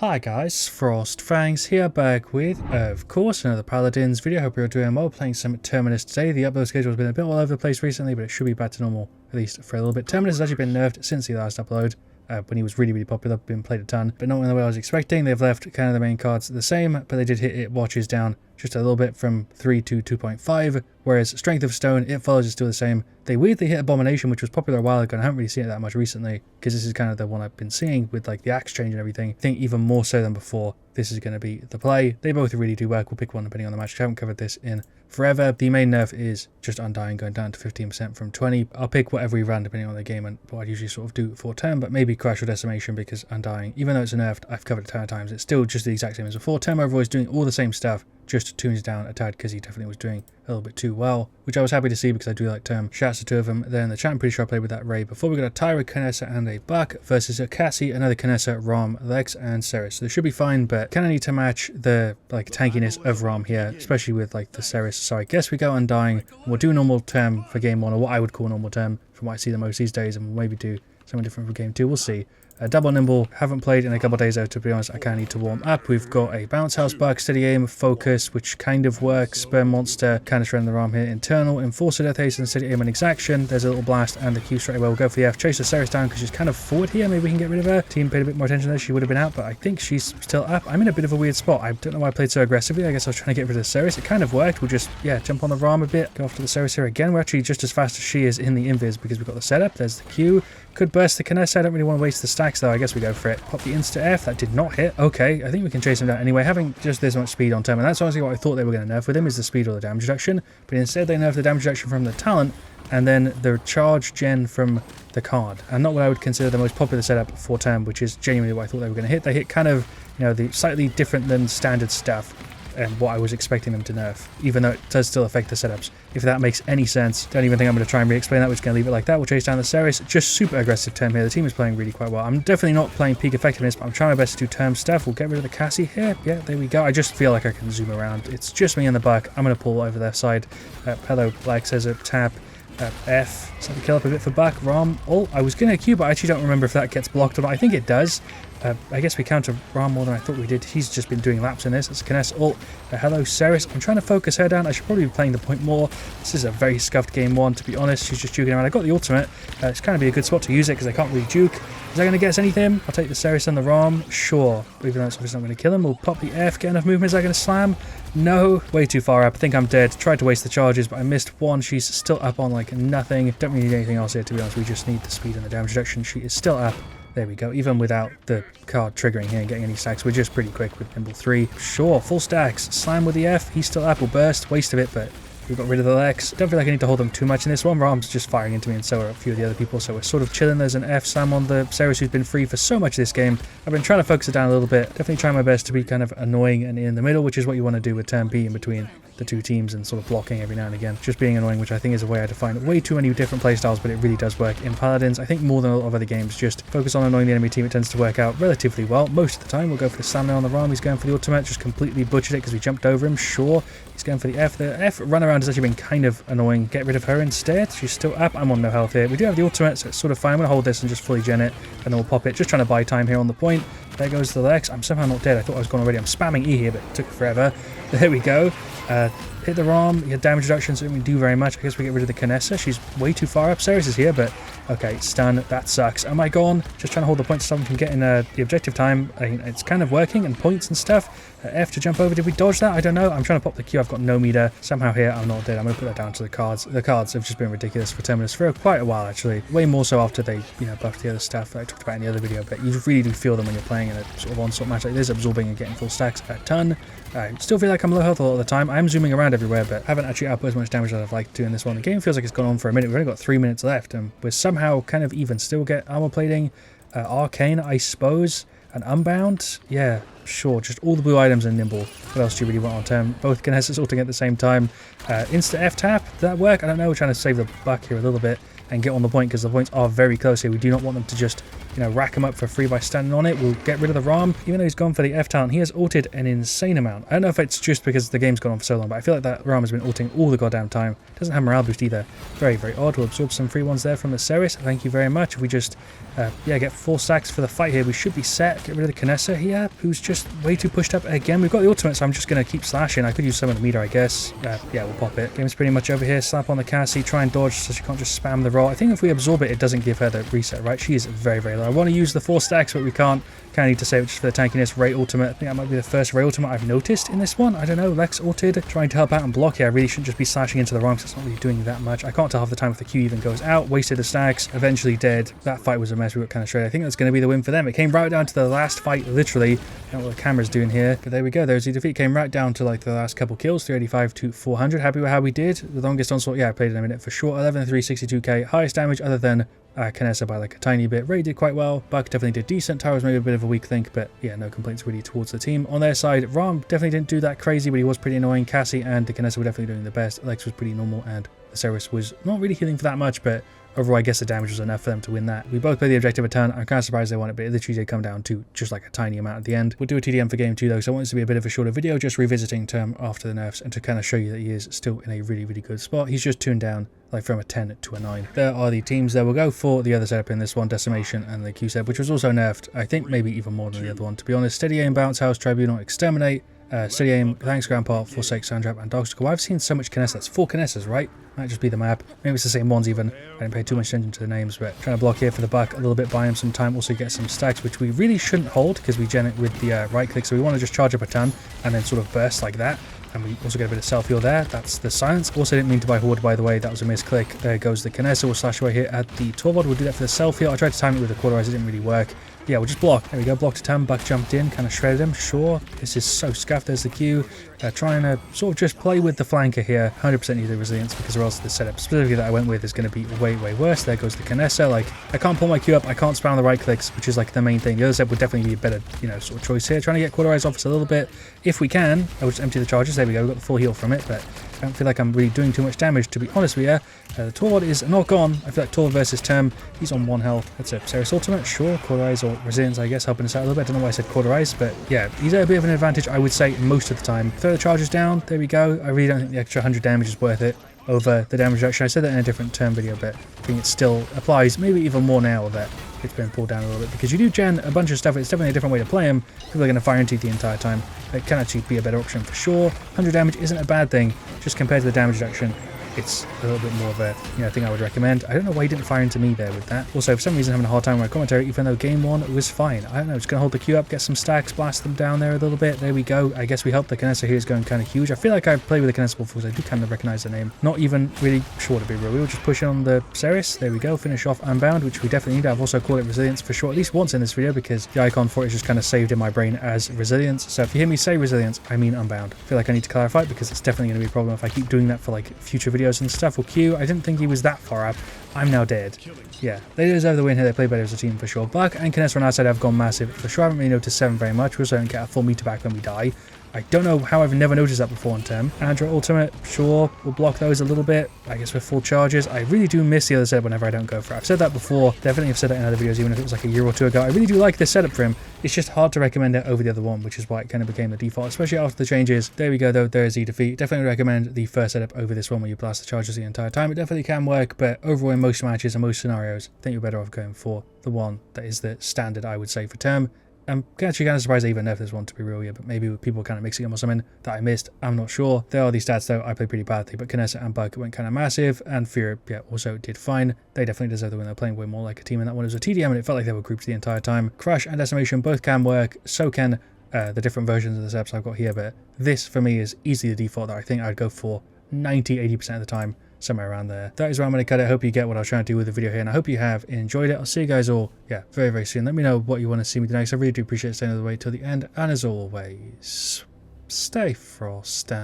Hi guys, FrostFangs here, back with, of course, another Paladins video. Hope you're doing well, playing some Terminus today. The upload schedule has been a bit all over the place recently, but it should be back to normal, at least for a little bit. Terminus has actually been nerfed since the last upload, when he was really popular, been played a ton, but not in the way I was expecting. They've left kind of the main cards the same, but they did hit it watches down just a little bit from 3 to 2.5, whereas Strength of Stone, it follows is still the same. They weirdly hit Abomination, which was popular a while ago, and I haven't really seen it that much recently, because this is kind of the one I've been seeing with like the axe change and everything. I think even more so than before, this is going to be the play. They both really do work. We'll pick one depending on the match. I haven't covered this in forever. The main nerf is just Undying, going down to 15% from 20. I'll pick whatever we run depending on the game and what I usually sort of do for turn, but maybe Crash or Decimation, because Undying, even though it's a nerfed, I've covered it a ton of times, it's still just the exact same as before. Term overall is doing all the same stuff, just tunes down a tad because he definitely was doing a little bit too well, which I was happy to see because I do like Term. Shouts to two of them there in the chat. I'm pretty sure I played with that Ray before. We got a Tyra, Canessa, and a Buck versus a Cassie, another Canessa, Rom, Lex, and Ceres. So they should be fine, but kind of need to match the like tankiness of Rom here, especially with like the Ceres. So I guess we go Undying. We'll do normal Term for game 1, or what I would call normal Term from what I see the most these days, and we'll maybe do something different for game 2. We'll see. Double Nimble, haven't played in a couple of days though, to be honest. I kind of need to warm up. We've got a Bounce House Buck, Steady Aim, Focus, which kind of works, Sperm Monster, kind of surrender the arm here, Internal, Enforcer, Death Haste, and Steady Aim and Exaction. There's a little Blast and the Q straight away. We'll go for the F. Chase the Ceres down because she's kind of forward here. Maybe we can get rid of her. Team paid a bit more attention there. She would have been out, but I think she's still up. I'm in a bit of a weird spot. I don't know why I played so aggressively. I guess I was trying to get rid of the Ceres. It kind of worked. We'll just, yeah, jump on the Ram a bit, go after the Ceres here again. We're actually just as fast as she is in the invis because we've got the setup. There's the Q. Could burst the Canessa. I don't really want to waste the stacks though. I guess we go for it. Pop the Insta F. That did not hit. Okay, I think we can chase him down anyway. Having just this much speed on Term, and that's honestly what I thought they were going to nerf with him, is the speed or the damage reduction. But instead they nerfed the damage reduction from the talent and then the charge gen from the card. And not what I would consider the most popular setup for Term, which is genuinely what I thought they were going to hit. They hit kind of, you know, the slightly different than standard stuff and what I was expecting them to nerf, even though it does still affect the setups. If that makes any sense, don't even think I'm going to try and re-explain that. We're just going to leave it like that. We'll chase down the Ceres. Just super aggressive Term here. The team is playing really quite well. I'm definitely not playing peak effectiveness, but I'm trying my best to do Term stuff. We'll get rid of the Cassie here. Yeah, there we go. I just feel like I can zoom around. It's just me and the Buck. I'm going to pull over their side. Hello, Black says a tap. F. So we kill up a bit for Buck. Rom. Oh, I was going to Q, but I actually don't remember if that gets blocked or not. I think it does. I guess we counter Rom more than I thought we did. He's just been doing laps in this. It's a Canessa ult. Hello, Ceres. I'm trying to focus her down. I should probably be playing the point more. This is a very scuffed game 1, to be honest. She's just juking around. I got the ultimate. It's kind of be a good spot to use it because I can't really juke. Is that going to get us anything? I'll take the Ceres and the Rom. Sure. Even though it's obviously not going to kill him. We'll pop the F. Get enough movement. Is that going to slam? No. Way too far up. I think I'm dead. Tried to waste the charges, but I missed one. She's still up on like nothing. Don't really need anything else here, to be honest. We just need the speed and the damage reduction. She is still up. There we go. Even without the card triggering here and getting any stacks, we're just pretty quick with Nimble 3. Sure, full stacks. Slam with the F. He's still up. We'll burst. Waste of it, but we got rid of the Lex. Don't feel like I need to hold them too much in this one. Rom's just firing into me, and so are a few of the other people, so we're sort of chilling. There's an F slam on the Ceres, who's been free for so much of this game. I've been trying to focus it down a little bit. Definitely trying my best to be kind of annoying and in the middle, which is what you want to do with Turn B in between the two teams and sort of blocking every now and again. Just being annoying, which I think is a way I define way too many different playstyles, but it really does work in Paladins. I think more than a lot of other games, just focus on annoying the enemy team. It tends to work out relatively well most of the time. We'll go for the slam now on the Ram. He's going for the ultimate, just completely butchered it because we jumped over him. Sure, he's going for the F. The F run around has actually been kind of annoying. Get rid of her instead. She's still up. I'm on no health here. We do have the ultimate, so it's sort of fine. I'm going to hold this and just fully gen it, and then we'll pop it. Just trying to buy time here on the point. There goes the Lex. I'm somehow not dead. I thought I was gone already. I'm spamming E here, but it took forever. There we go. Hit the Rom. Your damage reduction didn't really do very much. I guess we get rid of the Canessa. She's way too far up. Ceres is here, but okay, stun. That sucks. Am I gone? Just trying to hold the point to stop him from getting the objective time. I mean, it's kind of working, and points and stuff. F to jump over. Did we dodge that? I don't know. I'm trying to pop the Q. I've got no meter. Somehow here, I'm not dead. I'm going to put that down to the cards. The cards have just been ridiculous for Terminus for quite a while, actually. Way more so after they, you know, buffed the other stuff that I talked about in the other video, but you really do feel them when you're playing in a sort of onslaught match like this, absorbing and getting full stacks a ton. I still feel like I'm low health a lot of the time. I'm zooming around everywhere, but haven't actually output as much damage as I'd like to in this one. The game feels like it's gone on for a minute. We've only got 3 minutes left, and we're somehow kind of even. Still get armor plating, arcane, I suppose, and unbound. Yeah, sure. Just all the blue items and nimble. What else do you really want on Term? Both Canessas ulting at the same time. Insta F tap. Did that work? I don't know. We're trying to save the Buck here a little bit and get on the point because the points are very close here. We do not want them to just, you know, rack him up for free by standing on it. We'll get rid of the Ram. Even though he's gone for the F talent, he has ulted an insane amount. I don't know if it's just because the game's gone on for so long, but I feel like that Ram has been ulting all the goddamn time. Doesn't have morale boost either. Very, very odd. We'll absorb some free ones there from the Ceres. Thank you very much. If we just Yeah, get 4 stacks for the fight here. We should be set. Get rid of the Kinessa here, who's just way too pushed up again. We've got the ultimate, so I'm just going to keep slashing. I could use some of the meter, I guess. Yeah, we'll pop it. Game's pretty much over here. Slap on the Cassie, try and dodge so she can't just spam the roll. I think if we absorb it, it doesn't give her the reset, right? She is very, very low. I want to use the 4 stacks, but we can't. Kind of need to save it just for the tankiness. Ray ultimate. I think that might be the first Ray ultimate I've noticed in this one. I don't know. Lex ulted, trying to help out and block here. I really shouldn't just be slashing into the wrong, because it's not really doing that much. I can't tell half the time if the Q even goes out. Wasted the stacks. Eventually dead. That fight was a mess. We got kind of straight. I think that's going to be the win for them. It came right down to the last fight, literally. I don't know what the camera's doing here, but there we go. There's the defeat. Came right down to like the last couple kills. 385 to 400. Happy with how we did. The longest onslaught, yeah, I played in a minute for sure. 11,362k. Highest damage other than Kinessa by like a tiny bit. Ray did quite well. Buck definitely did decent. Tyra was maybe a bit of a weak link, but yeah, no complaints really towards the team. On their side, Ram definitely didn't do that crazy, but he was pretty annoying. Cassie and the Kinessa were definitely doing the best. Lex was pretty normal, and the Ceres was not really healing for that much, but overall, I guess the damage was enough for them to win that. We both played the objective a ton. I'm kind of surprised they won it, but it literally did come down to just like a tiny amount at the end. We'll do a TDM for game 2 though, so I want this to be a bit of a shorter video, just revisiting Term after the nerfs and to kind of show you that he is still in a really, really good spot. He's just tuned down like from a 10 to a 9. There are the teams that will go for the other setup in this one, Decimation and the Q set, which was also nerfed. I think maybe even more than the other one, to be honest. Steady Aim, Bounce House, Tribunal, Exterminate, Steady Aim, Thanks Grandpa, Forsake, Sundrap, and Dogstickle. I've seen so much Kinessa. That's 4 Kinessas, right? Might just be the map. Maybe it's the same ones even. I didn't pay too much attention to the names, but trying to block here for the Buck a little bit, buy him some time, also get some stacks, which we really shouldn't hold because we gen it with the right click, so we want to just charge up a ton and then sort of burst like that. And we also get a bit of self-heal there. That's the silence. Also didn't mean to buy Horde, by the way. That was a misclick. There goes the Kinessa. We'll slash away here at the Torvald. We'll do that for the self-heal. I tried to time it with the Cauterize. It didn't really work. Yeah, we'll just block. There we go. Block to Tam. Buck jumped in. Kind of shredded him. Sure. This is so scuffed. There's the Q. Trying to sort of just play with the flanker here. 100% need the resilience because or else the setup specifically that I went with is going to be way, way worse. There goes the Kinessa. Like, I can't pull my Q up. I can't spam the right clicks, which is like the main thing. The other setup would definitely be a better, you know, sort of choice here. Trying to get Cauterize off us a little bit. If we can, I will just empty the charges. There we go. We've got the full heal from it, but I don't feel like I'm really doing too much damage, to be honest with you. The Torvald is not gone. I feel like Torvald versus Term, he's on 1 health. That's a Ceres ultimate, sure. Cauterize or Resilience, I guess, helping us out a little bit. I don't know why I said Cauterize, but yeah, he's at a bit of an advantage, I would say, most of the time. Throw the charges down, there we go. I really don't think the extra 100 damage is worth it over the damage reduction. I said that in a different Term video, but I think it still applies, maybe even more now that it's been pulled down a little bit, because you do gen a bunch of stuff. It's definitely a different way to play them. People are going to fire into the entire time. It can actually be a better option for sure. 100 damage isn't a bad thing, just compared to the damage reduction. It's a little bit more of a thing I would recommend. I don't know why he didn't fire into me there with that. Also, for some reason, I'm having a hard time with my commentary, even though game 1 was fine. I don't know, just going to hold the Q up, get some stacks, blast them down there a little bit. There we go. I guess we helped. The Kinessa here is going kind of huge. I feel like I've played with the Kinessa before, so I do kind of recognize the name. Not even really sure to be real. We will just push in on the Ceres. There we go. Finish off Unbound, which we definitely need. I've also called it Resilience for sure, at least once in this video, because the icon for it is just kind of saved in my brain as Resilience. So if you hear me say Resilience, I mean Unbound. I feel like I need to clarify it because it's definitely going to be a problem if I keep doing that for like future videos and stuff. Or Q. I didn't think he was that far up. I'm now dead. Yeah, they deserve the win here. They play better as a team for sure. Buck and Kinessa on our side have gone massive for sure. I haven't really noticed 7 very much. We also don't get a full meter back when we die. I don't know how I've never noticed that before on Term. Andra ultimate, sure, we'll block those a little bit, I guess with full charges. I really do miss the other setup whenever I don't go for it. I've said that before, definitely have said that in other videos, even if it was like a year or 2 ago. I really do like this setup for him. It's just hard to recommend it over the other one, which is why it kind of became the default, especially after the changes. There we go though, there is the defeat. Definitely recommend the first setup over this one where you blast the charges the entire time. It definitely can work, but overall in most matches and most scenarios, I think you're better off going for the one that is the standard, I would say, for Term. I'm actually kind of surprised they even nerfed this one, to be real, yeah, but maybe people kind of mixing them or something that I missed. I'm not sure. There are these stats though. I played pretty badly, but Kinessa and Buck went kind of massive, and Fear, yeah, also did fine. They definitely deserve the win. They're playing way more like a team in that one. It was a TDM, and it felt like they were grouped the entire time. Crush and Decimation both can work. So can the different versions of the setups I've got here, but this for me is easily the default that I think I'd go for 90-80% of the time. Somewhere around there. That is where I'm going to cut it. I hope you get what I was trying to do with the video here, and I hope you have enjoyed it. I'll see you guys all, yeah, very, very soon. Let me know what you want to see me do next. I really do appreciate staying all the way till the end, and as always, stay frosty.